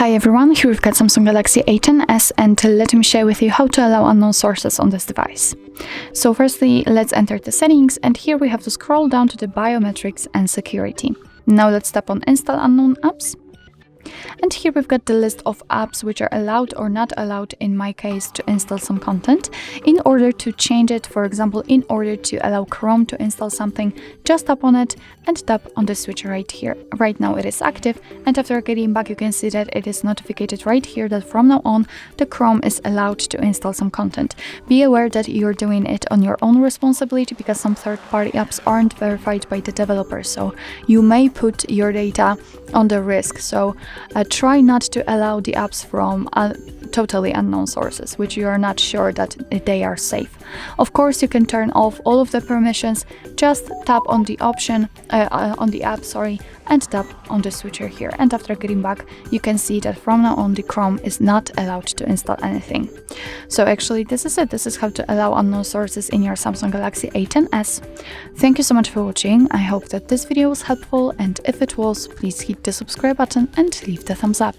Hi everyone, here we've got Samsung Galaxy A10s, and let me share with you how to allow unknown sources on this device. So firstly, let's enter the settings, and here we have to scroll down to the biometrics and security. Now let's tap on install unknown apps. And here we've got the list of apps which are allowed or not allowed, in my case, to install some content. In order to change it, for example, in order to allow Chrome to install something, just tap on it and tap on the switch right here. Right now it is active, and after getting back you can see that it is notified right here that from now on the Chrome is allowed to install some content. Be aware that you're doing it on your own responsibility, because some third-party apps aren't verified by the developer, so you may put your data on the risk. So try not to allow the apps from totally unknown sources, which you are not sure that they are safe. Of course, you can turn off all of the permissions. Just tap on the option on the app, and tap on the switcher here. And after getting back, you can see that from now on the Chrome is not allowed to install anything. So actually, this is it. This is how to allow unknown sources in your Samsung Galaxy A10s. Thank you so much for watching. I hope that this video was helpful, and if it was, please hit the subscribe button and leave the thumbs up.